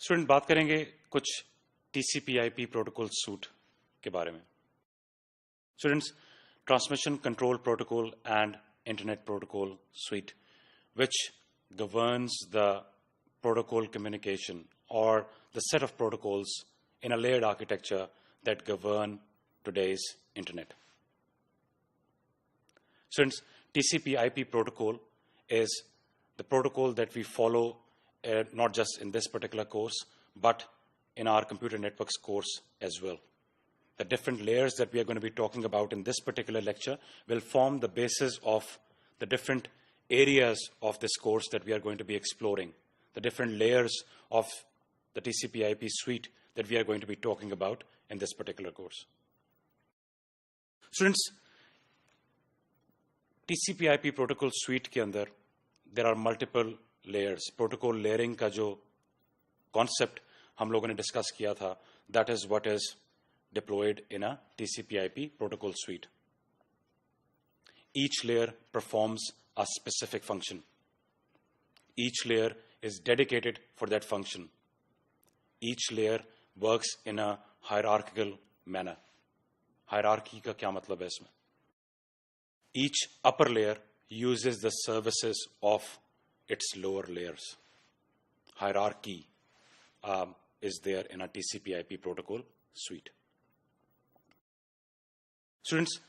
Student बात करेंगे कुछ TCP/IP प्रोटोकॉल सूट के बारे में। Students, transmission control protocol and internet protocol suite, which governs the protocol communication or the set of protocols in a layered architecture that govern today's internet. Since TCP/IP protocol is the protocol that we follow not just in this particular course, but in our computer networks course as well. The different layers that we are going to be talking about in this particular lecture will form the basis of the different areas of this course that we are going to be exploring, the different layers of the TCP/IP suite that we are going to be talking about in this particular course. Students, TCP/IP protocol suite के अंदर there are multiple layers. Protocol layering का जो concept हम लोगों ने discuss किया था, that is what is deployed in a TCP/IP protocol suite. Each layer performs a specific function. Each layer is dedicated for that function. Each layer works in a hierarchical manner. Hierarchy का क्या मतलब है इसमें? Each upper layer uses the services of its lower layers. Hierarchy is there in a TCP/IP protocol suite. Students,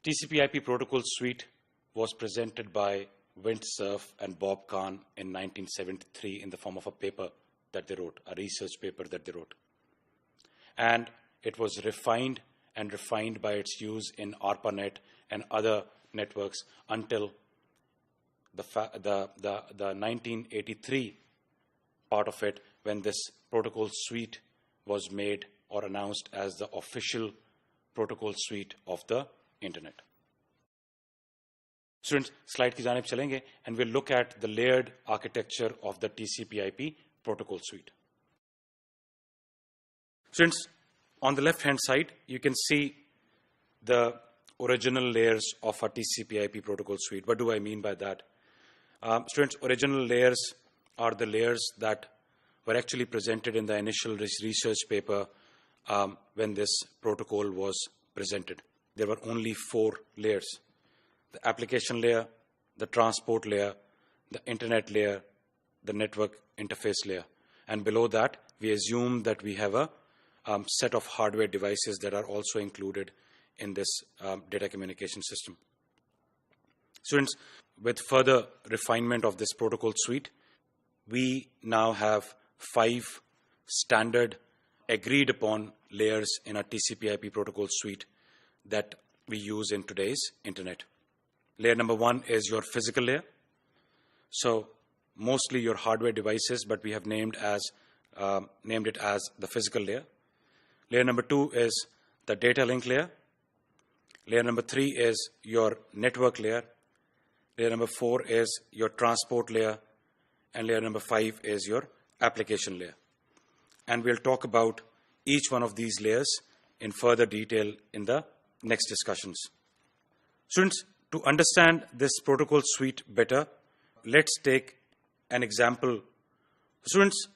TCP/IP protocol suite was presented by Vint Cerf and Bob Kahn in 1973 in the form of a paper that they wrote, a research paper that they wrote. And it was refined and refined by its use in ARPANET and other networks until the 1983 part of it, when this protocol suite was made or announced as the official protocol suite of the internet. Students, slide की जानिब चलेंगे and we'll look at the layered architecture of the TCP/IP protocol suite. Students, on the left hand side, you can see the original layers of a TCP/IP protocol suite. What do I mean by that? Students, original layers are the layers that were actually presented in the initial research paper when this protocol was presented. There were only 4 layers: the application layer, the transport layer, the internet layer, the network interface layer. And below that, we assume that we have a set of hardware devices that are also included in this data communication system. Students, with further refinement of this protocol suite, we now have 5 standard agreed upon layers in a TCP/IP protocol suite that we use in today's internet. Layer number 1 is your physical layer. So mostly your hardware devices, but we have named it as the physical layer. Layer number 2 is the data link layer. Layer number 3 is your network layer. Layer number 4 is your transport layer. And layer number 5 is your application layer. And we'll talk about each one of these layers in further detail in the next discussions. Students, to understand this protocol suite better, let's take an example. Students,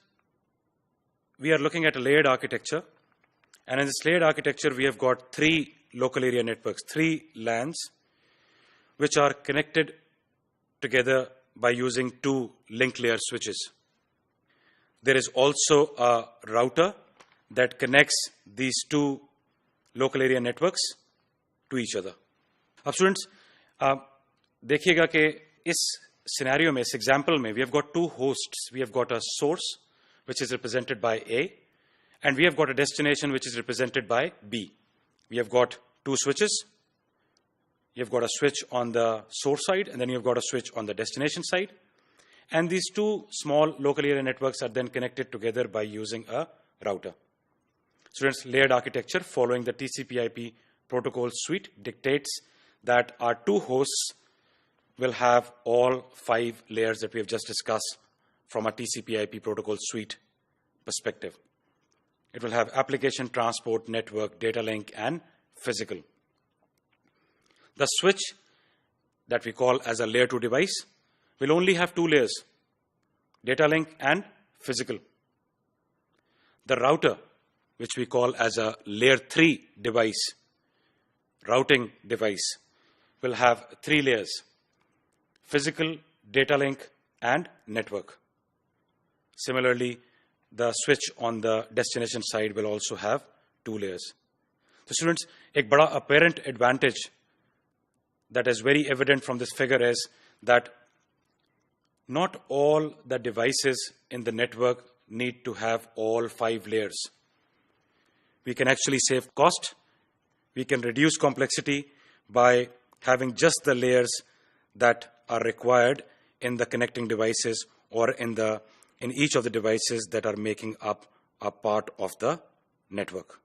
we are looking at a layered architecture. And in this layered architecture, we have got 3 local area networks, 3 LANs, which are connected together by using 2 link layer switches. There is also a router that connects these 2 local area networks to each other. अब students, देखिएगा कि इस scenario में, इस example में, we have got 2 hosts. We have got a source which is represented by A, and we have got a destination which is represented by B. We have got 2 switches. You have got a switch on the source side, and then you have got a switch on the destination side. And these 2 small local area networks are then connected together by using a router. Students, layered architecture following the TCP/IP protocol suite dictates that our 2 hosts will have all 5 layers that we have just discussed from a TCP/IP protocol suite perspective. It will have application, transport, network, data link, and physical. The switch that we call as a layer 2 device will only have 2 layers: data link and physical. The router, which we call as a layer 3 device, routing device, will have 3 layers: physical, data link, and network. Similarly, the switch on the destination side will also have 2 layers. So students, एक बड़ा apparent advantage that is very evident from this figure is that not all the devices in the network need to have all 5 layers. We can actually save cost. We can reduce complexity by having just the layers that are required in the connecting devices or in each of the devices that are making up a part of the network.